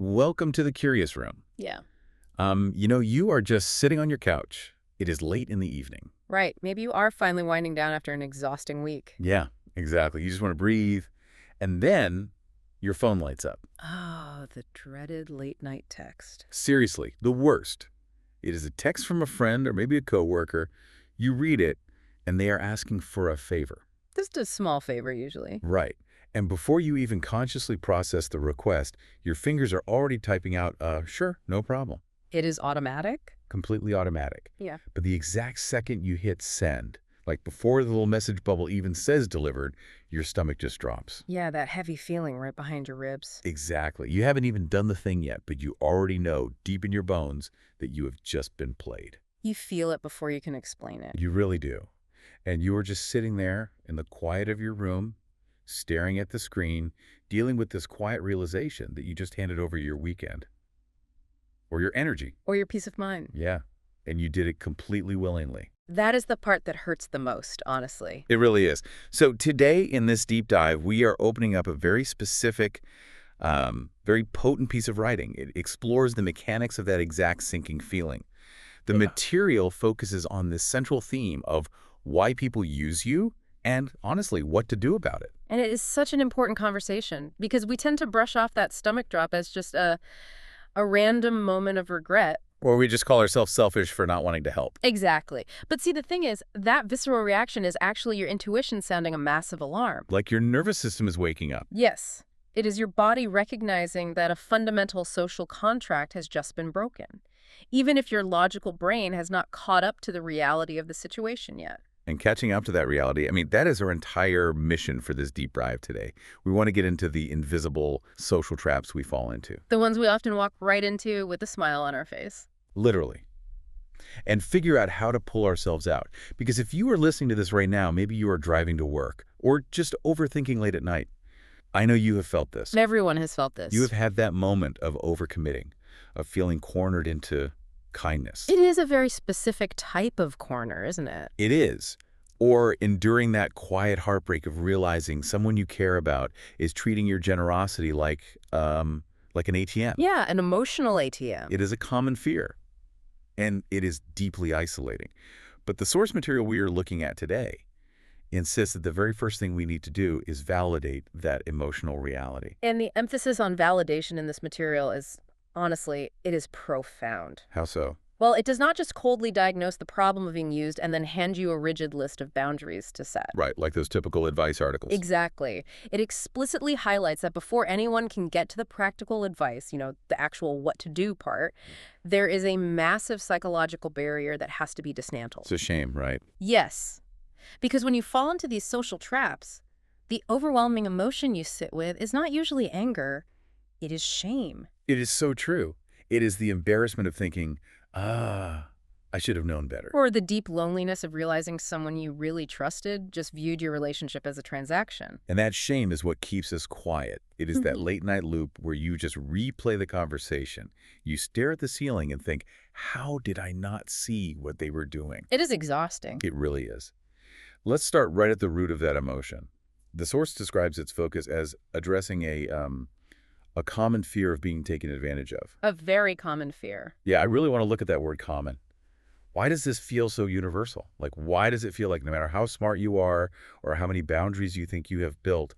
Welcome to the Curious Room. Yeah. You are just sitting on your couch. It is late in the evening. Right. Maybe you are finally winding down after an exhausting week. Yeah, exactly. You just want to breathe. And then your phone lights up. Oh, the dreaded late night text. Seriously, the worst. It is a text from a friend or maybe a coworker. You read it, and they are asking for a favor. Just a small favor, usually. Right. And before you even consciously process the request, your fingers are already typing out, sure, no problem. It is automatic? Completely automatic. Yeah. But the exact second you hit send, like before the little message bubble even says delivered, your stomach just drops. Yeah, that heavy feeling right behind your ribs. Exactly. You haven't even done the thing yet, but you already know deep in your bones that you have just been played. You feel it before you can explain it. You really do. And you are just sitting there in the quiet of your room, staring at the screen, dealing with this quiet realization that you just handed over your weekend. Or your energy. Or your peace of mind. Yeah. And you did it completely willingly. That is the part that hurts the most, honestly. It really is. So today in this deep dive, we are opening up a very specific, very potent piece of writing. It explores the mechanics of that exact sinking feeling. The material focuses on this central theme of why people use you and, honestly, what to do about it. And it is such an important conversation because we tend to brush off that stomach drop as just a random moment of regret. Or we just call ourselves selfish for not wanting to help. Exactly. But see, the thing is, that visceral reaction is actually your intuition sounding a massive alarm. Like your nervous system is waking up. Yes. It is your body recognizing that a fundamental social contract has just been broken, even if your logical brain has not caught up to the reality of the situation yet. And catching up to that reality, that is our entire mission for this deep dive today. We want to get into the invisible social traps we fall into. The ones we often walk right into with a smile on our face. Literally. And figure out how to pull ourselves out. Because if you are listening to this right now, maybe you are driving to work or just overthinking late at night. I know you have felt this. Everyone has felt this. You have had that moment of overcommitting, of feeling cornered into kindness. It is a very specific type of corner, isn't it? It is. Or enduring that quiet heartbreak of realizing someone you care about is treating your generosity like an ATM. Yeah, an emotional ATM. It is a common fear, and it is deeply isolating. But the source material we are looking at today insists that the very first thing we need to do is validate that emotional reality. And the emphasis on validation in this material is, honestly, it is profound. How so? Well, it does not just coldly diagnose the problem of being used and then hand you a rigid list of boundaries to set. Right, like those typical advice articles. Exactly. It explicitly highlights that before anyone can get to the practical advice, the actual what to do part, there is a massive psychological barrier that has to be dismantled. It's a shame, right? Yes. Because when you fall into these social traps, the overwhelming emotion you sit with is not usually anger, it is shame. It is so true. It is the embarrassment of thinking, I should have known better. Or the deep loneliness of realizing someone you really trusted just viewed your relationship as a transaction. And that shame is what keeps us quiet. It is that late night loop where you just replay the conversation. You stare at the ceiling and think, how did I not see what they were doing? It is exhausting. It really is. Let's start right at the root of that emotion. The source describes its focus as addressing a common fear of being taken advantage of. A very common fear. Yeah, I really want to look at that word common. Why does this feel so universal? Like, why does it feel like no matter how smart you are or how many boundaries you think you have built,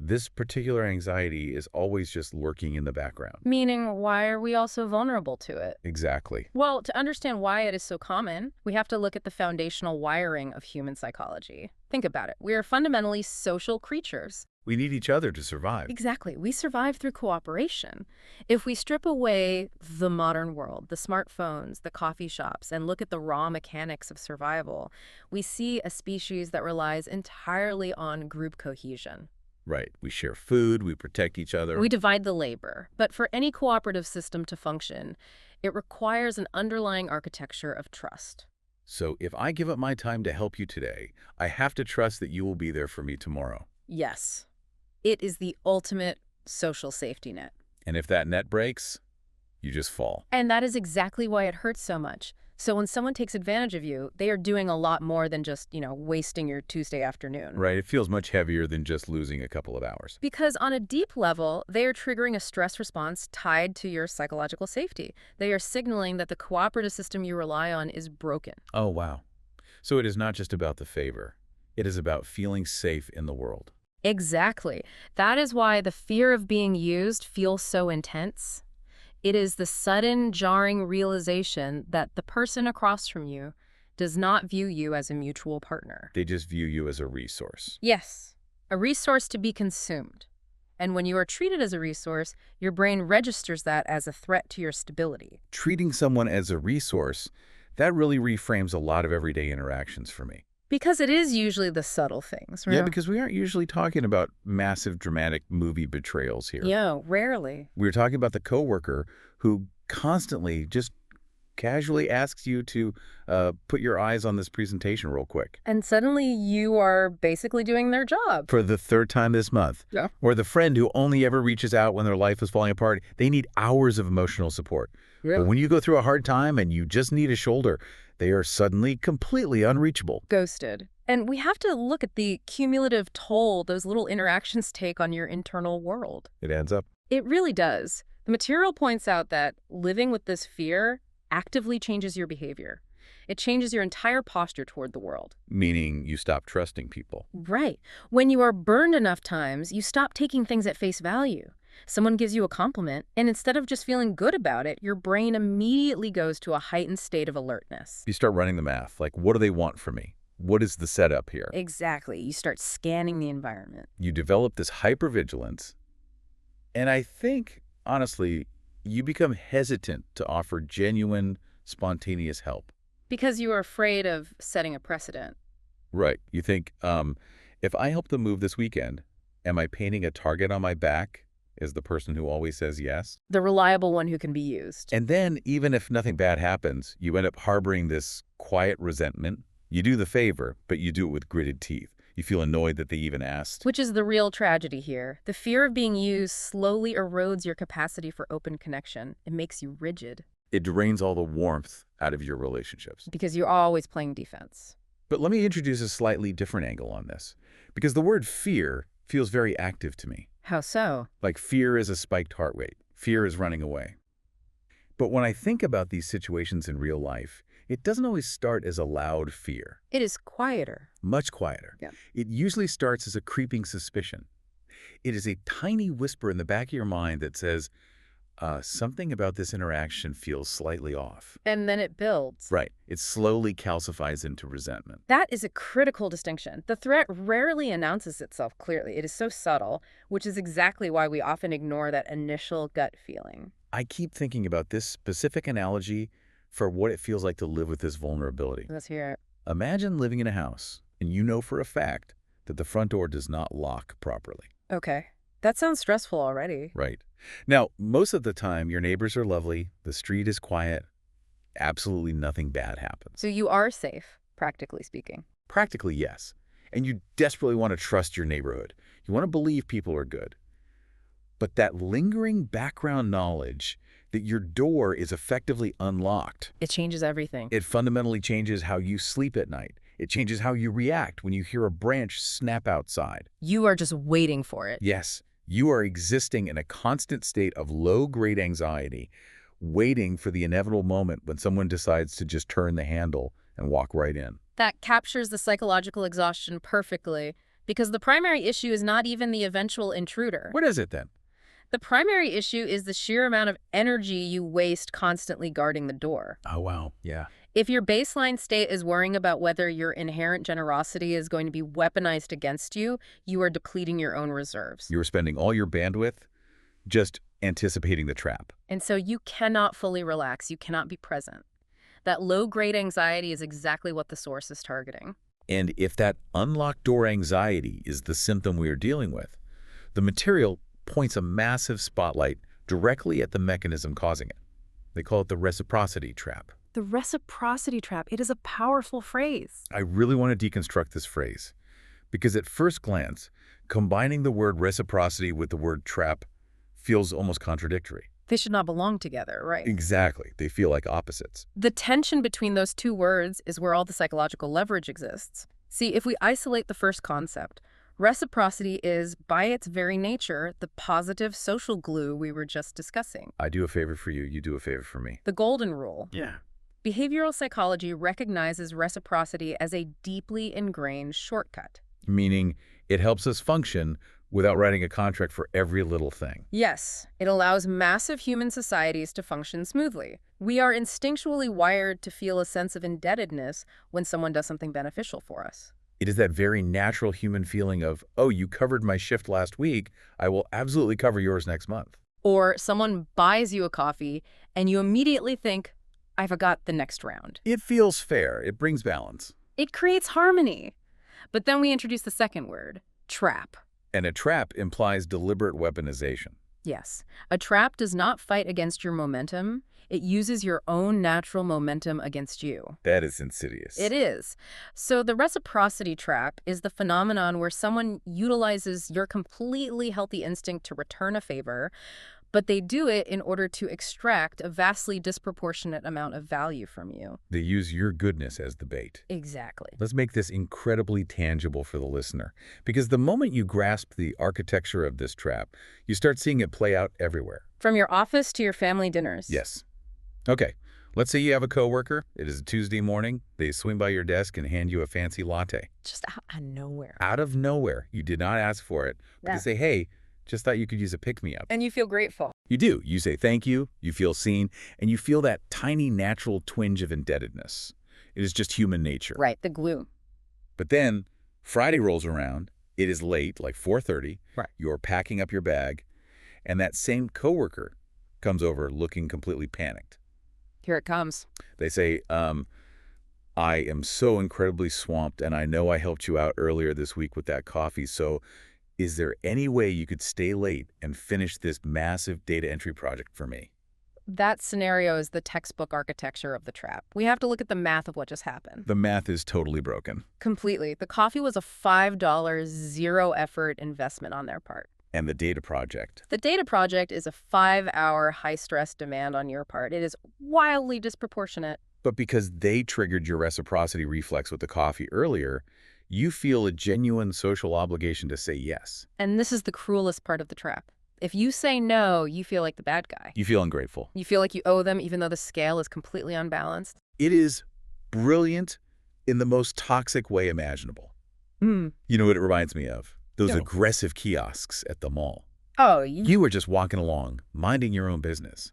this particular anxiety is always just lurking in the background? Meaning, why are we all so vulnerable to it? Exactly. Well, to understand why it is so common, we have to look at the foundational wiring of human psychology. Think about it. We are fundamentally social creatures. We need each other to survive. Exactly. We survive through cooperation. If we strip away the modern world, the smartphones, the coffee shops, and look at the raw mechanics of survival, we see a species that relies entirely on group cohesion. Right. We share food, we protect each other. We divide the labor. But for any cooperative system to function, it requires an underlying architecture of trust. So if I give up my time to help you today, I have to trust that you will be there for me tomorrow. Yes. It is the ultimate social safety net. And if that net breaks, you just fall. And that is exactly why it hurts so much. So when someone takes advantage of you, they are doing a lot more than just, wasting your Tuesday afternoon. Right, it feels much heavier than just losing a couple of hours. Because on a deep level, they are triggering a stress response tied to your psychological safety. They are signaling that the cooperative system you rely on is broken. Oh, wow. So it is not just about the favor. It is about feeling safe in the world. Exactly. That is why the fear of being used feels so intense. It is the sudden, jarring realization that the person across from you does not view you as a mutual partner. They just view you as a resource. Yes, a resource to be consumed. And when you are treated as a resource, your brain registers that as a threat to your stability. Treating someone as a resource, that really reframes a lot of everyday interactions for me. Because it is usually the subtle things, right? Yeah, because we aren't usually talking about massive dramatic movie betrayals here. Yeah, rarely. We're talking about the coworker who constantly just casually asks you to put your eyes on this presentation real quick. And suddenly you are basically doing their job. For the third time this month. Yeah. Or the friend who only ever reaches out when their life is falling apart. They need hours of emotional support. Yeah. But when you go through a hard time and you just need a shoulder, they are suddenly completely unreachable. Ghosted. And we have to look at the cumulative toll those little interactions take on your internal world. It adds up. It really does. The material points out that living with this fear actively changes your behavior. It changes your entire posture toward the world. Meaning you stop trusting people. Right. When you are burned enough times, you stop taking things at face value. Someone gives you a compliment, and instead of just feeling good about it, your brain immediately goes to a heightened state of alertness. You start running the math. Like, what do they want from me? What is the setup here? Exactly. You start scanning the environment. You develop this hypervigilance. And I think, honestly, you become hesitant to offer genuine, spontaneous help. Because you are afraid of setting a precedent. Right. You think, if I help them move this weekend, am I painting a target on my back as the person who always says yes? The reliable one who can be used. And then, even if nothing bad happens, you end up harboring this quiet resentment. You do the favor, but you do it with gritted teeth. You feel annoyed that they even asked. Which is the real tragedy here. The fear of being used slowly erodes your capacity for open connection. It makes you rigid. It drains all the warmth out of your relationships. Because you're always playing defense. But let me introduce a slightly different angle on this. Because the word fear feels very active to me. How so? Like fear is a spiked heart rate. Fear is running away. But when I think about these situations in real life, it doesn't always start as a loud fear. It is quieter. Much quieter. Yeah. It usually starts as a creeping suspicion. It is a tiny whisper in the back of your mind that says, something about this interaction feels slightly off. And then it builds. Right. It slowly calcifies into resentment. That is a critical distinction. The threat rarely announces itself clearly. It is so subtle, which is exactly why we often ignore that initial gut feeling. I keep thinking about this specific analogy for what it feels like to live with this vulnerability. Let's hear it. Imagine living in a house, and you know for a fact that the front door does not lock properly. Okay. That sounds stressful already. Right. Now, most of the time, your neighbors are lovely, the street is quiet, absolutely nothing bad happens. So you are safe, practically speaking. Practically, yes. And you desperately want to trust your neighborhood. You want to believe people are good. But that lingering background knowledge that your door is effectively unlocked. It changes everything. It fundamentally changes how you sleep at night. It changes how you react when you hear a branch snap outside. You are just waiting for it. Yes, you are existing in a constant state of low-grade anxiety, waiting for the inevitable moment when someone decides to just turn the handle and walk right in. That captures the psychological exhaustion perfectly, because the primary issue is not even the eventual intruder. What is it then? The primary issue is the sheer amount of energy you waste constantly guarding the door. Oh, wow. Yeah. If your baseline state is worrying about whether your inherent generosity is going to be weaponized against you, you are depleting your own reserves. You're spending all your bandwidth just anticipating the trap. And so you cannot fully relax. You cannot be present. That low-grade anxiety is exactly what the source is targeting. And if that unlocked door anxiety is the symptom we are dealing with, the material points a massive spotlight directly at the mechanism causing it. They call it the reciprocity trap. The reciprocity trap, it is a powerful phrase. I really want to deconstruct this phrase because at first glance, combining the word reciprocity with the word trap feels almost contradictory. They should not belong together, right? Exactly. They feel like opposites. The tension between those two words is where all the psychological leverage exists. See, if we isolate the first concept, reciprocity is, by its very nature, the positive social glue we were just discussing. I do a favor for you, you do a favor for me. The golden rule. Yeah. Behavioral psychology recognizes reciprocity as a deeply ingrained shortcut. Meaning it helps us function without writing a contract for every little thing. Yes, it allows massive human societies to function smoothly. We are instinctually wired to feel a sense of indebtedness when someone does something beneficial for us. It is that very natural human feeling of, oh, you covered my shift last week, I will absolutely cover yours next month. Or someone buys you a coffee and you immediately think, I forgot the next round. It feels fair. It brings balance. It creates harmony. But then we introduce the second word, trap. And a trap implies deliberate weaponization. Yes, a trap does not fight against your momentum. It uses your own natural momentum against you. That is insidious. It is. So the reciprocity trap is the phenomenon where someone utilizes your completely healthy instinct to return a favor, but they do it in order to extract a vastly disproportionate amount of value from you. They use your goodness as the bait. Exactly. Let's make this incredibly tangible for the listener, because the moment you grasp the architecture of this trap, you start seeing it play out everywhere. From your office to your family dinners. Yes. Okay, let's say you have a coworker. It is a Tuesday morning. They swing by your desk and hand you a fancy latte. Just out of nowhere. Out of nowhere. You did not ask for it, but Yeah. they say, hey, just thought you could use a pick-me-up. And you feel grateful. You do. You say thank you, you feel seen, and you feel that tiny natural twinge of indebtedness. It is just human nature. Right, the glue. But then Friday rolls around. It is late, like 4:30. Right. You're packing up your bag, and that same coworker comes over looking completely panicked. Here it comes. They say, I am so incredibly swamped, and I know I helped you out earlier this week with that coffee, so is there any way you could stay late and finish this massive data entry project for me? That scenario is the textbook architecture of the trap. We have to look at the math of what just happened. The math is totally broken. Completely. The coffee was a $5 zero-effort investment on their part. And the data project. The data project is a 5-hour high-stress demand on your part. It is wildly disproportionate. But because they triggered your reciprocity reflex with the coffee earlier, you feel a genuine social obligation to say yes. And this is the cruelest part of the trap. If you say no, you feel like the bad guy. You feel ungrateful. You feel like you owe them even though the scale is completely unbalanced. It is brilliant in the most toxic way imaginable. Hmm. You know what it reminds me of? Those No. aggressive kiosks at the mall. Oh, You were just walking along, minding your own business.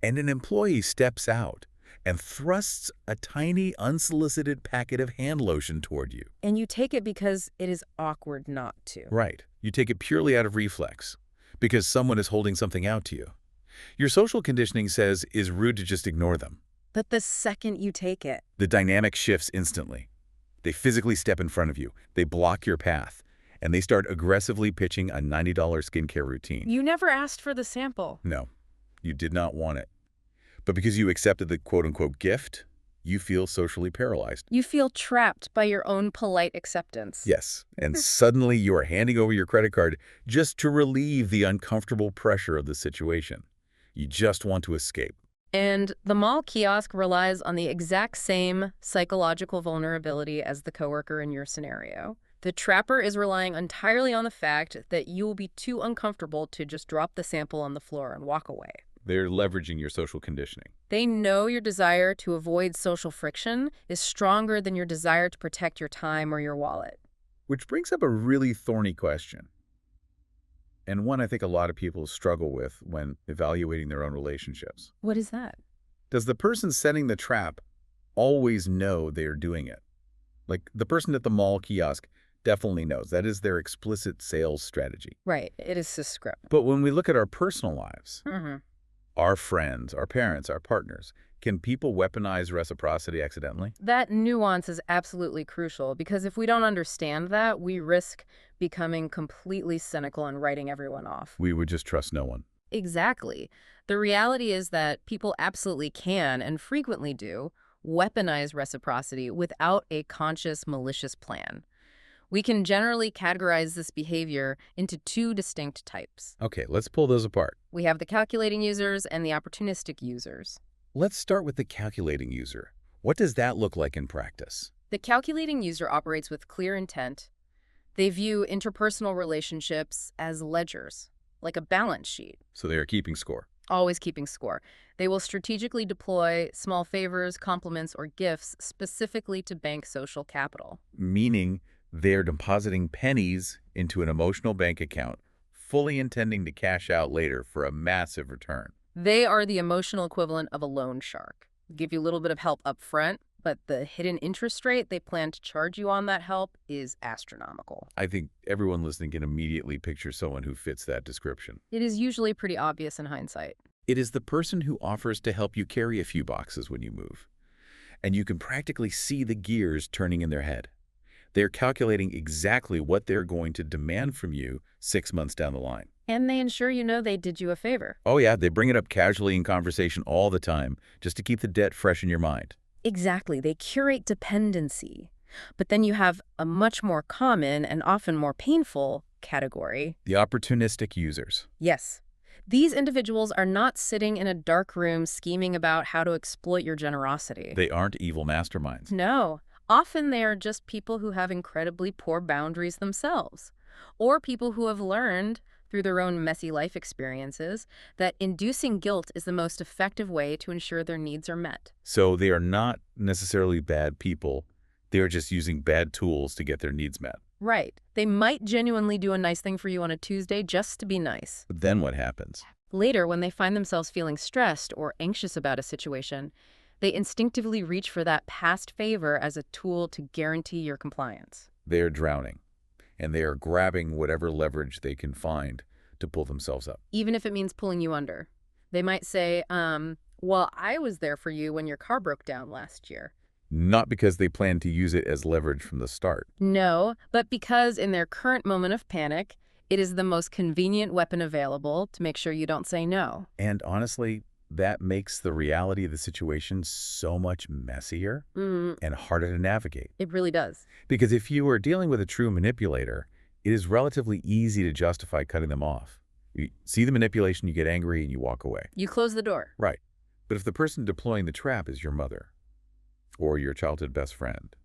And an employee steps out and thrusts a tiny, unsolicited packet of hand lotion toward you. and you take it because it is awkward not to. Right. You take it purely out of reflex, because someone is holding something out to you. Your social conditioning says it's rude to just ignore them. But the second you take it, The dynamic shifts instantly. They physically step in front of you. They block your path. And they start aggressively pitching a $90 skincare routine. you never asked for the sample. No, you did not want it. But because you accepted the quote-unquote gift, you feel socially paralyzed. You feel trapped by your own polite acceptance. Yes, and suddenly you are handing over your credit card just to relieve the uncomfortable pressure of the situation. You just want to escape. And the mall kiosk relies on the exact same psychological vulnerability as the coworker in your scenario. The trapper is relying entirely on the fact that you will be too uncomfortable to just drop the sample on the floor and walk away. They're leveraging your social conditioning. They know your desire to avoid social friction is stronger than your desire to protect your time or your wallet. Which brings up a really thorny question. And one I think a lot of people struggle with when evaluating their own relationships. What is that? Does the person setting the trap always know they are doing it? Like the person at the mall kiosk definitely knows. That is their explicit sales strategy. Right. It is a script. But when we look at our personal lives, Mm-hmm. our friends, our parents, our partners, can people weaponize reciprocity accidentally? That nuance is absolutely crucial because if we don't understand that, we risk becoming completely cynical and writing everyone off. We would just trust no one. Exactly. The reality is that people absolutely can, and frequently do, weaponize reciprocity without a conscious, malicious plan. We can generally categorize this behavior into two distinct types. Okay, let's pull those apart. We have the calculating users and the opportunistic users. Let's start with the calculating user. What does that look like in practice? The calculating user operates with clear intent. They view interpersonal relationships as ledgers, like a balance sheet, So they are keeping score. always keeping score. They will strategically deploy small favors, compliments, or gifts specifically to bank social capital. Meaning they're depositing pennies into an emotional bank account, fully intending to cash out later for a massive return. They are the emotional equivalent of a loan shark. Give you a little bit of help up front, but the hidden interest rate they plan to charge you on that help is astronomical. I think everyone listening can immediately picture someone who fits that description. It is usually pretty obvious in hindsight. It is the person who offers to help you carry a few boxes when you move. And you can practically see the gears turning in their head. They're calculating exactly what they're going to demand from you 6 months down the line. And they ensure you know they did you a favor. Oh yeah, they bring it up casually in conversation all the time, just to keep the debt fresh in your mind. Exactly. They curate dependency. But then you have a much more common and often more painful category. The opportunistic users. Yes. These individuals are not sitting in a dark room scheming about how to exploit your generosity. They aren't evil masterminds. No. Often they are just people who have incredibly poor boundaries themselves, or people who have learned through their own messy life experiences that inducing guilt is the most effective way to ensure their needs are met. So they are not necessarily bad people. They are just using bad tools to get their needs met. Right. They might genuinely do a nice thing for you on a Tuesday just to be nice. But then what happens? Later, when they find themselves feeling stressed or anxious about a situation, they instinctively reach for that past favor as a tool to guarantee your compliance. They are drowning, and they are grabbing whatever leverage they can find to pull themselves up. Even if it means pulling you under. They might say, well, I was there for you when your car broke down last year. Not because they plan to use it as leverage from the start. No, but because in their current moment of panic, it is the most convenient weapon available to make sure you don't say no. And honestly, that makes the reality of the situation so much messier and harder to navigate. It really does. Because if you are dealing with a true manipulator, it is relatively easy to justify cutting them off. You see the manipulation, you get angry, and you walk away. You close the door. Right. But if the person deploying the trap is your mother or your childhood best friend,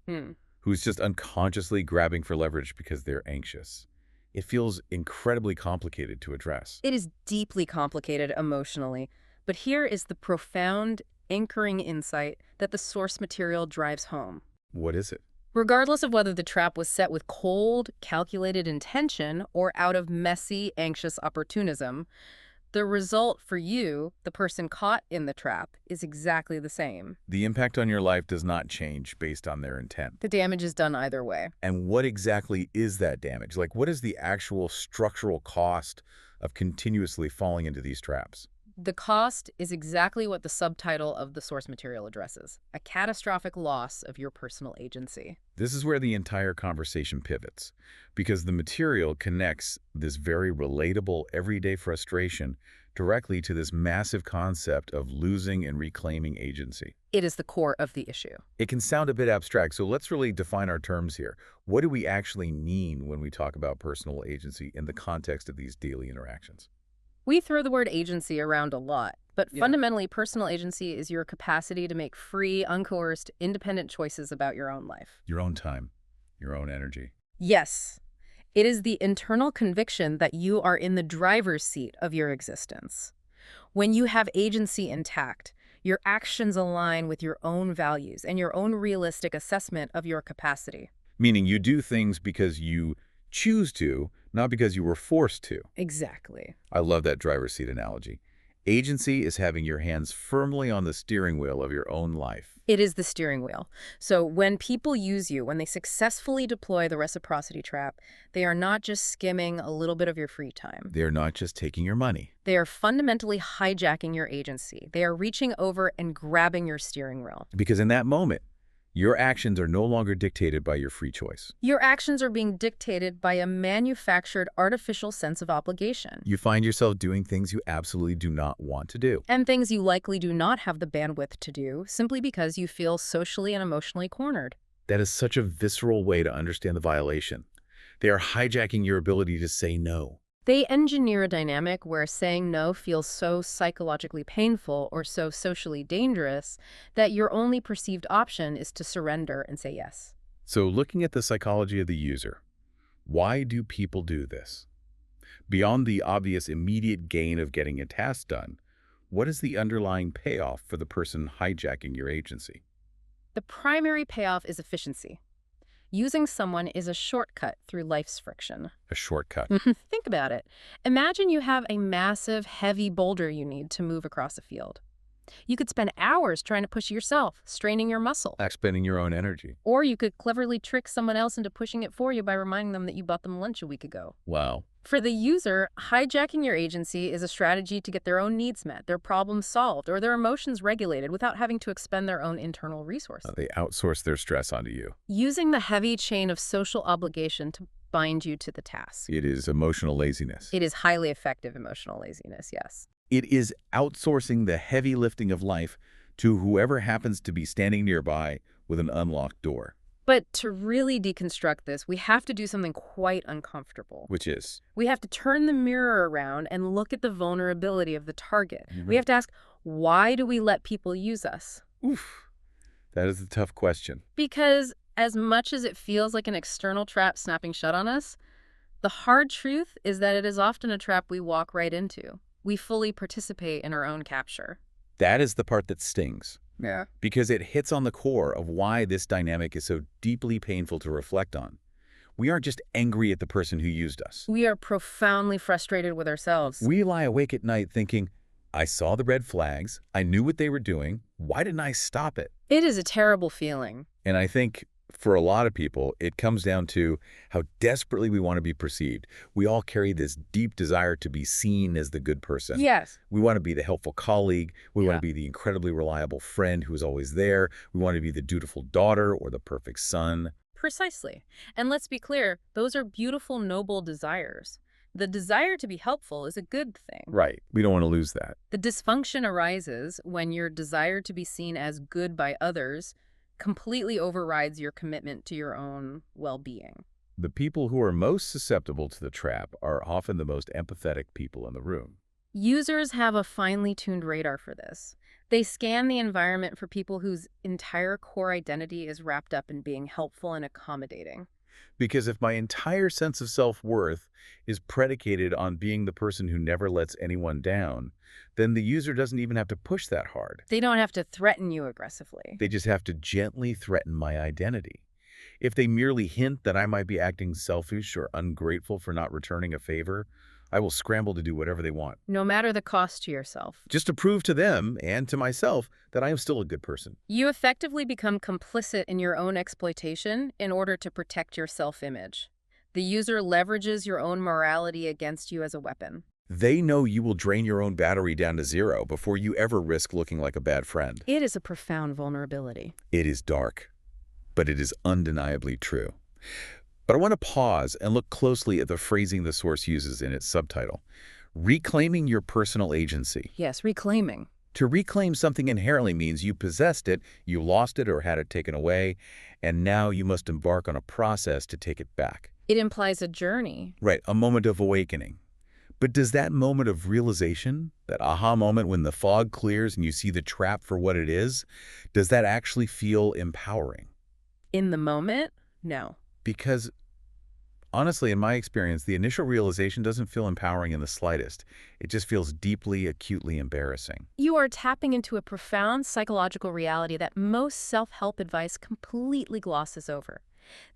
who's just unconsciously grabbing for leverage because they're anxious, it feels incredibly complicated to address. It is deeply complicated emotionally, but here is the profound, anchoring insight that the source material drives home. What is it? Regardless of whether the trap was set with cold, calculated intention or out of messy, anxious opportunism, the result for you, the person caught in the trap, is exactly the same. The impact on your life does not change based on their intent. The damage is done either way. And what exactly is that damage? Like, what is the actual structural cost of continuously falling into these traps? The cost is exactly what the subtitle of the source material addresses: a catastrophic loss of your personal agency. This is where the entire conversation pivots, because the material connects this very relatable everyday frustration directly to this massive concept of losing and reclaiming agency. It is the core of the issue. It can sound a bit abstract, so let's really define our terms here. What do we actually mean when we talk about personal agency in the context of these daily interactions? We throw the word agency around a lot, but fundamentally, personal agency is your capacity to make free, uncoerced, independent choices about your own life. Your own time, your own energy. Yes. It is the internal conviction that you are in the driver's seat of your existence. When you have agency intact, your actions align with your own values and your own realistic assessment of your capacity. Meaning you do things because you choose to, not because you were forced to. Exactly. I love that driver's seat analogy. Agency is having your hands firmly on the steering wheel of your own life. It is the steering wheel. So when people use you, when they successfully deploy the reciprocity trap, they are not just skimming a little bit of your free time. They're not just taking your money. They are fundamentally hijacking your agency. They are reaching over and grabbing your steering wheel. Because in that moment, your actions are no longer dictated by your free choice. Your actions are being dictated by a manufactured artificial sense of obligation. You find yourself doing things you absolutely do not want to do. And things you likely do not have the bandwidth to do simply because you feel socially and emotionally cornered. That is such a visceral way to understand the violation. They are hijacking your ability to say no. They engineer a dynamic where saying no feels so psychologically painful or so socially dangerous that your only perceived option is to surrender and say yes. So looking at the psychology of the user, why do people do this? Beyond the obvious immediate gain of getting a task done, what is the underlying payoff for the person hijacking your agency? The primary payoff is efficiency. Using someone is a shortcut through life's friction. A shortcut. Think about it. Imagine you have a massive, heavy boulder you need to move across a field. You could spend hours trying to push yourself, straining your muscle. Expending your own energy. Or you could cleverly trick someone else into pushing it for you by reminding them that you bought them lunch a week ago. Wow. For the user, hijacking your agency is a strategy to get their own needs met, their problems solved, or their emotions regulated without having to expend their own internal resources. They outsource their stress onto you. Using the heavy chain of social obligation to bind you to the task. It is emotional laziness. It is highly effective emotional laziness, yes. It is outsourcing the heavy lifting of life to whoever happens to be standing nearby with an unlocked door. But to really deconstruct this, we have to do something quite uncomfortable. Which is? We have to turn the mirror around and look at the vulnerability of the target. We have to ask, why do we let people use us? Oof. That is a tough question. Because as much as it feels like an external trap snapping shut on us, the hard truth is that it is often a trap we walk right into. We fully participate in our own capture. That is the part that stings. Yeah. Because it hits on the core of why this dynamic is so deeply painful to reflect on. We aren't just angry at the person who used us. We are profoundly frustrated with ourselves. We lie awake at night thinking, I saw the red flags, I knew what they were doing, why didn't I stop it? It is a terrible feeling. And I think for a lot of people, it comes down to how desperately we want to be perceived. We all carry this deep desire to be seen as the good person. Yes. We want to be the helpful colleague. We want to be the incredibly reliable friend who is always there. We want to be the dutiful daughter or the perfect son. Precisely. And let's be clear, those are beautiful, noble desires. The desire to be helpful is a good thing. Right. We don't want to lose that. The dysfunction arises when your desire to be seen as good by others completely overrides your commitment to your own well-being. The people who are most susceptible to the trap are often the most empathetic people in the room. Users have a finely tuned radar for this. They scan the environment for people whose entire core identity is wrapped up in being helpful and accommodating. Because if my entire sense of self-worth is predicated on being the person who never lets anyone down, then the user doesn't even have to push that hard. They don't have to threaten you aggressively. They just have to gently threaten my identity. If they merely hint that I might be acting selfish or ungrateful for not returning a favor, I will scramble to do whatever they want. No matter the cost to yourself. Just to prove to them and to myself that I am still a good person. You effectively become complicit in your own exploitation in order to protect your self-image. The user leverages your own morality against you as a weapon. They know you will drain your own battery down to zero before you ever risk looking like a bad friend. It is a profound vulnerability. It is dark, but it is undeniably true. But I want to pause and look closely at the phrasing the source uses in its subtitle. Reclaiming your personal agency. Yes, reclaiming. To reclaim something inherently means you possessed it, you lost it or had it taken away, and now you must embark on a process to take it back. It implies a journey. Right, a moment of awakening. But does that moment of realization, that aha moment when the fog clears and you see the trap for what it is, does that actually feel empowering? In the moment? No. Because, honestly, in my experience, the initial realization doesn't feel empowering in the slightest. It just feels deeply, acutely embarrassing. You are tapping into a profound psychological reality that most self-help advice completely glosses over.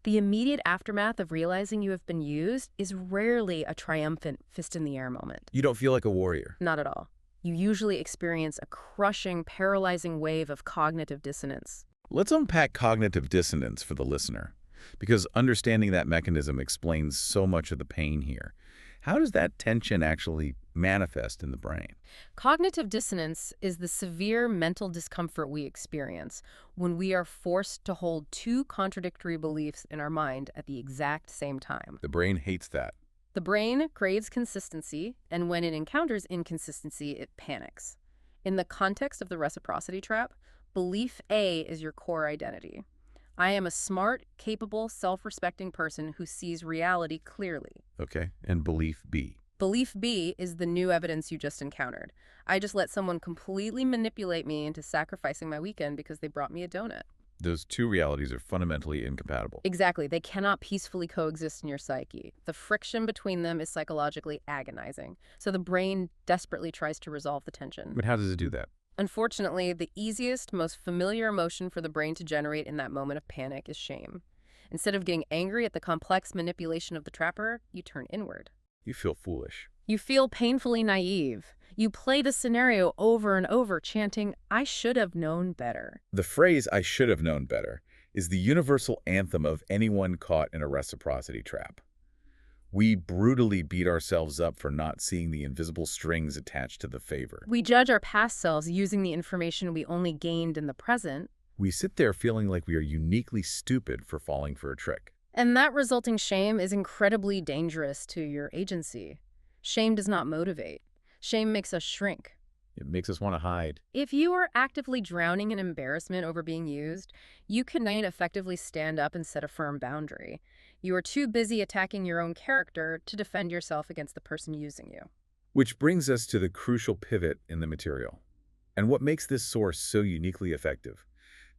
The immediate aftermath of realizing you have been used is rarely a triumphant fist-in-the-air moment. You don't feel like a warrior. Not at all. You usually experience a crushing, paralyzing wave of cognitive dissonance. Let's unpack cognitive dissonance for the listener, because understanding that mechanism explains so much of the pain here. How does that tension actually manifest in the brain? Cognitive dissonance is the severe mental discomfort we experience when we are forced to hold two contradictory beliefs in our mind at the exact same time. The brain hates that. The brain craves consistency, and when it encounters inconsistency, it panics. In the context of the reciprocity trap, belief A is your core identity. I am a smart, capable, self-respecting person who sees reality clearly. Okay. And belief B. Belief B is the new evidence you just encountered. I just let someone completely manipulate me into sacrificing my weekend because they brought me a donut. Those two realities are fundamentally incompatible. Exactly. They cannot peacefully coexist in your psyche. The friction between them is psychologically agonizing. So the brain desperately tries to resolve the tension. But how does it do that? Unfortunately, the easiest, most familiar emotion for the brain to generate in that moment of panic is shame. Instead of getting angry at the complex manipulation of the trapper, you turn inward. You feel foolish. You feel painfully naive. You play the scenario over and over, chanting, "I should have known better." The phrase, "I should have known better," is the universal anthem of anyone caught in a reciprocity trap. We brutally beat ourselves up for not seeing the invisible strings attached to the favor. We judge our past selves using the information we only gained in the present, We sit there feeling like we are uniquely stupid for falling for a trick. and that resulting shame is incredibly dangerous to your agency. Shame does not motivate. Shame makes us shrink. It makes us want to hide. If you are actively drowning in embarrassment over being used, you cannot effectively stand up and set a firm boundary. You are too busy attacking your own character to defend yourself against the person using you. Which brings us to the crucial pivot in the material. And what makes this source so uniquely effective?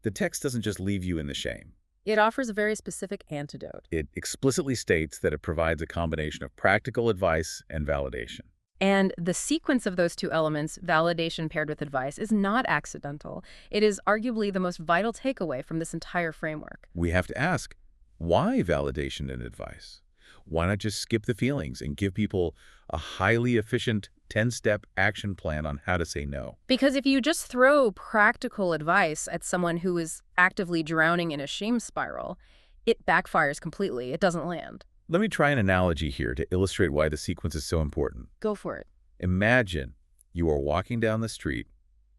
The text doesn't just leave you in the shame. It offers a very specific antidote. It explicitly states that it provides a combination of practical advice and validation. And the sequence of those two elements, validation paired with advice, is not accidental. It is arguably the most vital takeaway from this entire framework. We have to ask, why validation and advice? Why not just skip the feelings and give people a highly efficient 10-step action plan on how to say no? Because if you just throw practical advice at someone who is actively drowning in a shame spiral, it backfires completely. It doesn't land. Let me try an analogy here to illustrate why the sequence is so important. Go for it. Imagine you are walking down the street,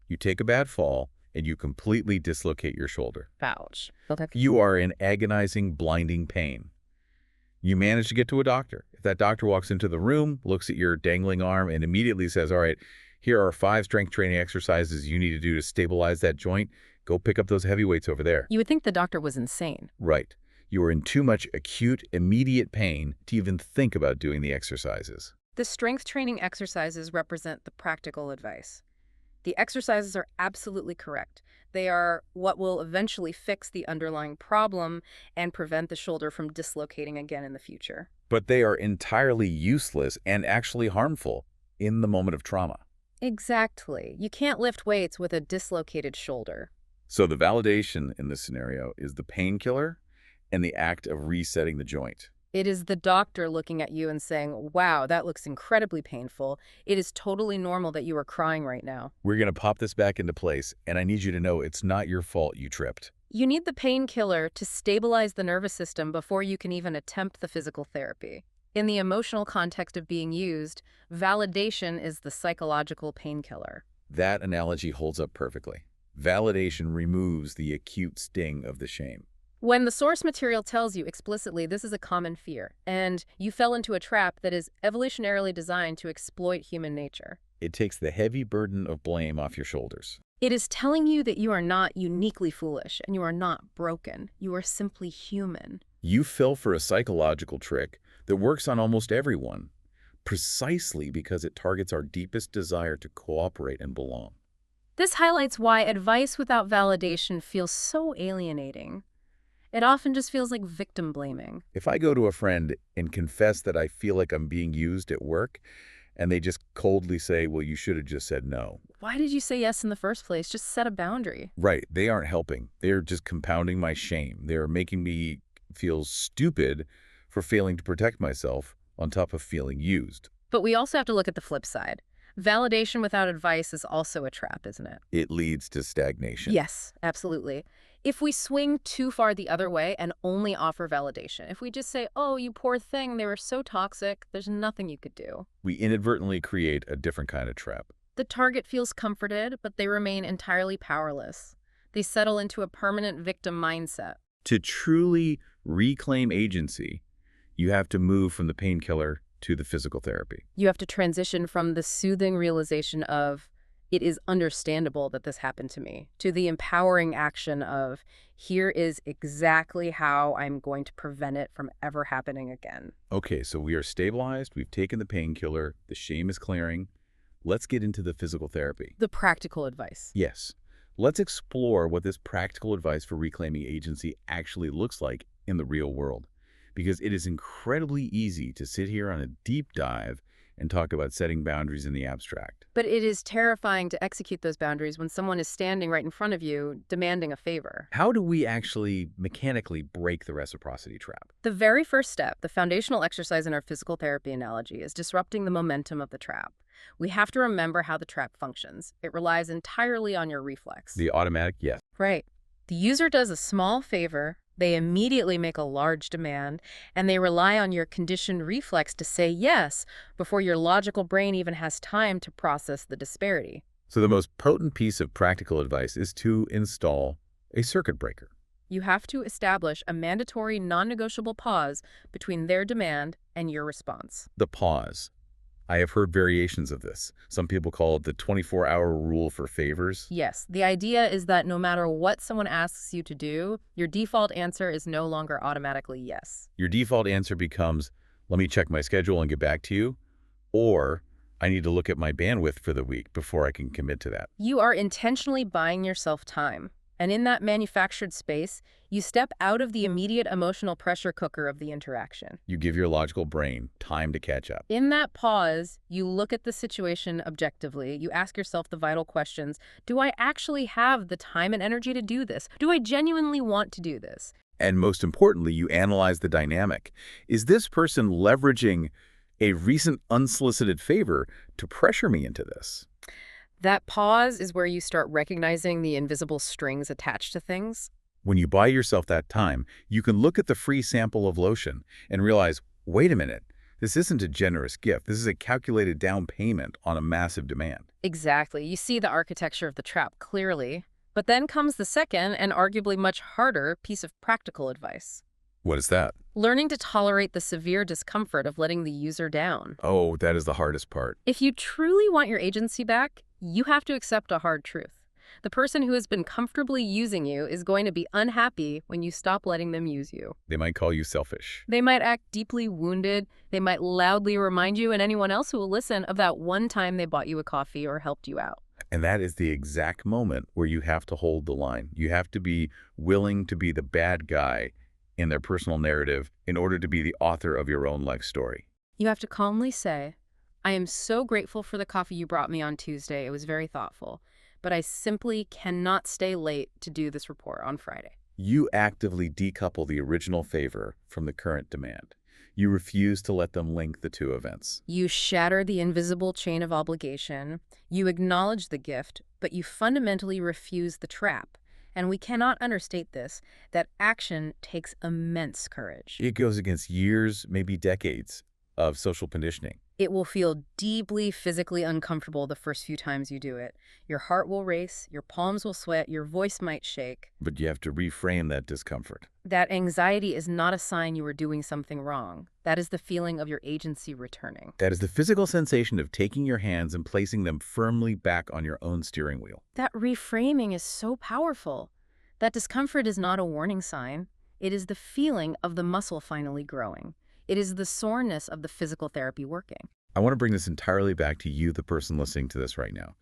you take a bad fall, and you completely dislocate your shoulder. Ouch. Okay. You are in agonizing, blinding pain. You manage to get to a doctor. If that doctor walks into the room, looks at your dangling arm, and immediately says, all right, here are 5 strength training exercises you need to do to stabilize that joint. Go pick up those heavy weights over there. You would think the doctor was insane. Right. You are in too much acute, immediate pain to even think about doing the exercises. The strength training exercises represent the practical advice. The exercises are absolutely correct. They are what will eventually fix the underlying problem and prevent the shoulder from dislocating again in the future. But they are entirely useless and actually harmful in the moment of trauma. Exactly. You can't lift weights with a dislocated shoulder. So the validation in this scenario is the painkiller and the act of resetting the joint. It is the doctor looking at you and saying, wow, that looks incredibly painful. It is totally normal that you are crying right now. We're going to pop this back into place, and I need you to know it's not your fault you tripped. You need the painkiller to stabilize the nervous system before you can even attempt the physical therapy. In the emotional context of being used, validation is the psychological painkiller. That analogy holds up perfectly. Validation removes the acute sting of the shame. When the source material tells you explicitly this is a common fear, and you fell into a trap that is evolutionarily designed to exploit human nature, It takes the heavy burden of blame off your shoulders. it is telling you that you are not uniquely foolish and you are not broken. You are simply human. You fell for a psychological trick that works on almost everyone, precisely because it targets our deepest desire to cooperate and belong. This highlights why advice without validation feels so alienating. It often just feels like victim blaming. If I go to a friend and confess that I feel like I'm being used at work, and they just coldly say, well, you should have just said no. Why did you say yes in the first place? Just set a boundary. Right, they aren't helping. They're just compounding my shame. They're making me feel stupid for failing to protect myself on top of feeling used. But we also have to look at the flip side. Validation without advice is also a trap, isn't it? It leads to stagnation. Yes, absolutely. If we swing too far the other way and only offer validation, if we just say, oh, you poor thing, they were so toxic, there's nothing you could do. We inadvertently create a different kind of trap. The target feels comforted, but they remain entirely powerless. They settle into a permanent victim mindset. To truly reclaim agency, you have to move from the painkiller to the physical therapy. You have to transition from the soothing realization of, it is understandable that this happened to me, to the empowering action of, here is exactly how I'm going to prevent it from ever happening again. Okay, so we are stabilized, we've taken the painkiller, the shame is clearing. Let's get into the physical therapy. The practical advice. Yes. Let's explore what this practical advice for reclaiming agency actually looks like in the real world. Because it is incredibly easy to sit here on a deep dive and talk about setting boundaries in the abstract. But it is terrifying to execute those boundaries when someone is standing right in front of you, demanding a favor. How do we actually mechanically break the reciprocity trap? The very first step, the foundational exercise in our physical therapy analogy, is disrupting the momentum of the trap. We have to remember how the trap functions. It relies entirely on your reflex. The automatic yes. Right. The user does a small favor, they immediately make a large demand, and they rely on your conditioned reflex to say yes before your logical brain even has time to process the disparity. So the most potent piece of practical advice is to install a circuit breaker. You have to establish a mandatory non-negotiable pause between their demand and your response. The pause. I have heard variations of this. Some people call it the 24-hour rule for favors. Yes, the idea is that no matter what someone asks you to do, your default answer is no longer automatically yes. Your default answer becomes, let me check my schedule and get back to you, or I need to look at my bandwidth for the week before I can commit to that. You are intentionally buying yourself time. And in that manufactured space, you step out of the immediate emotional pressure cooker of the interaction. You give your logical brain time to catch up. In that pause, you look at the situation objectively. You ask yourself the vital questions. Do I actually have the time and energy to do this? Do I genuinely want to do this? And most importantly, you analyze the dynamic. Is this person leveraging a recent unsolicited favor to pressure me into this? That pause is where you start recognizing the invisible strings attached to things. When you buy yourself that time, you can look at the free sample of lotion and realize, wait a minute, this isn't a generous gift. This is a calculated down payment on a massive demand. Exactly. You see the architecture of the trap clearly. But then comes the second and arguably much harder piece of practical advice. What is that? Learning to tolerate the severe discomfort of letting the user down. Oh, that is the hardest part. If you truly want your agency back, you have to accept a hard truth. The person who has been comfortably using you is going to be unhappy when you stop letting them use you. They might call you selfish. They might act deeply wounded. They might loudly remind you and anyone else who will listen of that one time they bought you a coffee or helped you out. And that is the exact moment where you have to hold the line. You have to be willing to be the bad guy in their personal narrative in order to be the author of your own life story. You have to calmly say, I am so grateful for the coffee you brought me on Tuesday. It was very thoughtful. But I simply cannot stay late to do this report on Friday. You actively decouple the original favor from the current demand. You refuse to let them link the two events. You shatter the invisible chain of obligation. You acknowledge the gift, but you fundamentally refuse the trap. And we cannot understate this, that action takes immense courage. It goes against years, maybe decades, of social conditioning. It will feel deeply physically uncomfortable the first few times you do it. Your heart will race, your palms will sweat, your voice might shake. But you have to reframe that discomfort. That anxiety is not a sign you are doing something wrong. That is the feeling of your agency returning. That is the physical sensation of taking your hands and placing them firmly back on your own steering wheel. That reframing is so powerful. That discomfort is not a warning sign. It is the feeling of the muscle finally growing. It is the soreness of the physical therapy working. I want to bring this entirely back to you, the person listening to this right now.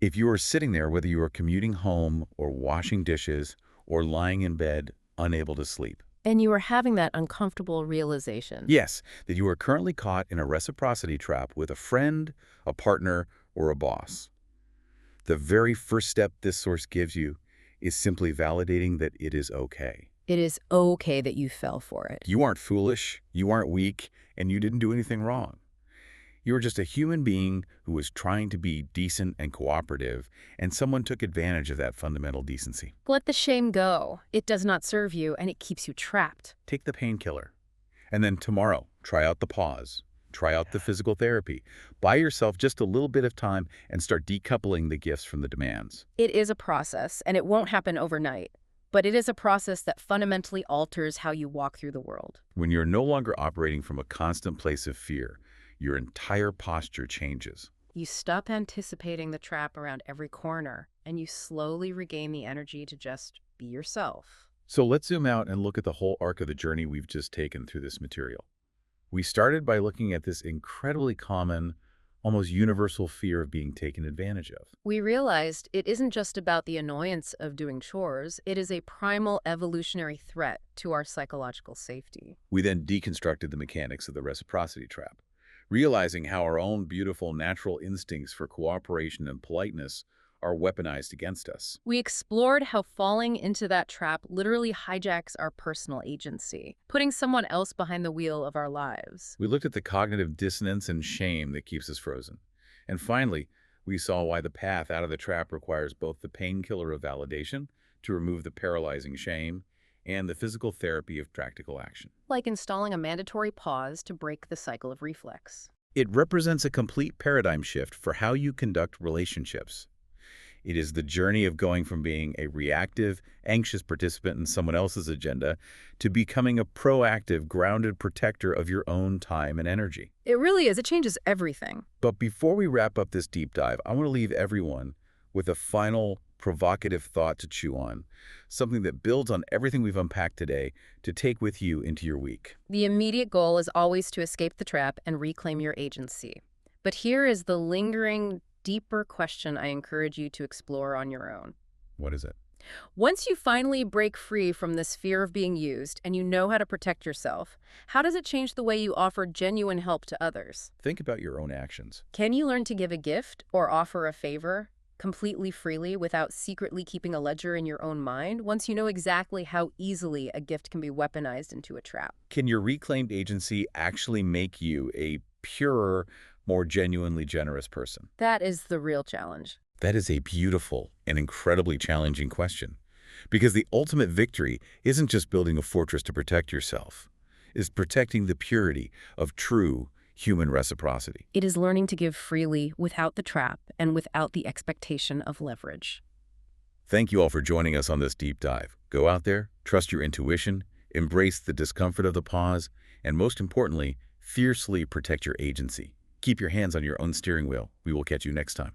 If you are sitting there, whether you are commuting home or washing dishes or lying in bed, unable to sleep. And you are having that uncomfortable realization. Yes, that you are currently caught in a reciprocity trap with a friend, a partner, or a boss. The very first step this source gives you is simply validating that it is okay. It is okay that you fell for it. You aren't foolish, you aren't weak, and you didn't do anything wrong. You are just a human being who was trying to be decent and cooperative, and someone took advantage of that fundamental decency. Let the shame go. It does not serve you, and it keeps you trapped. Take the painkiller. And then tomorrow, try out the pause. Try out the physical therapy. Buy yourself just a little bit of time and start decoupling the gifts from the demands. It is a process, and it won't happen overnight. But it is a process that fundamentally alters how you walk through the world. When you're no longer operating from a constant place of fear, your entire posture changes. You stop anticipating the trap around every corner, and you slowly regain the energy to just be yourself. So let's zoom out and look at the whole arc of the journey we've just taken through this material. We started by looking at this incredibly common, almost universal fear of being taken advantage of. We realized it isn't just about the annoyance of doing chores, it is a primal evolutionary threat to our psychological safety. We then deconstructed the mechanics of the reciprocity trap, realizing how our own beautiful natural instincts for cooperation and politeness are weaponized against us. We explored how falling into that trap literally hijacks our personal agency, putting someone else behind the wheel of our lives. We looked at the cognitive dissonance and shame that keeps us frozen. And finally, we saw why the path out of the trap requires both the painkiller of validation to remove the paralyzing shame and the physical therapy of practical action. Like installing a mandatory pause to break the cycle of reflex. It represents a complete paradigm shift for how you conduct relationships. It is the journey of going from being a reactive, anxious participant in someone else's agenda to becoming a proactive, grounded protector of your own time and energy. It really is. It changes everything. But before we wrap up this deep dive, I want to leave everyone with a final provocative thought to chew on, something that builds on everything we've unpacked today to take with you into your week. The immediate goal is always to escape the trap and reclaim your agency. But here is the lingering, deeper question I encourage you to explore on your own. What is it? Once you finally break free from this fear of being used and you know how to protect yourself, how does it change the way you offer genuine help to others? Think about your own actions. Can you learn to give a gift or offer a favor completely freely without secretly keeping a ledger in your own mind once you know exactly how easily a gift can be weaponized into a trap? Can your reclaimed agency actually make you a purer, more genuinely generous person? That is the real challenge. That is a beautiful and incredibly challenging question. Because the ultimate victory isn't just building a fortress to protect yourself. It's protecting the purity of true human reciprocity. It is learning to give freely without the trap and without the expectation of leverage. Thank you all for joining us on this deep dive. Go out there, trust your intuition, embrace the discomfort of the pause, and most importantly, fiercely protect your agency. Keep your hands on your own steering wheel. We will catch you next time.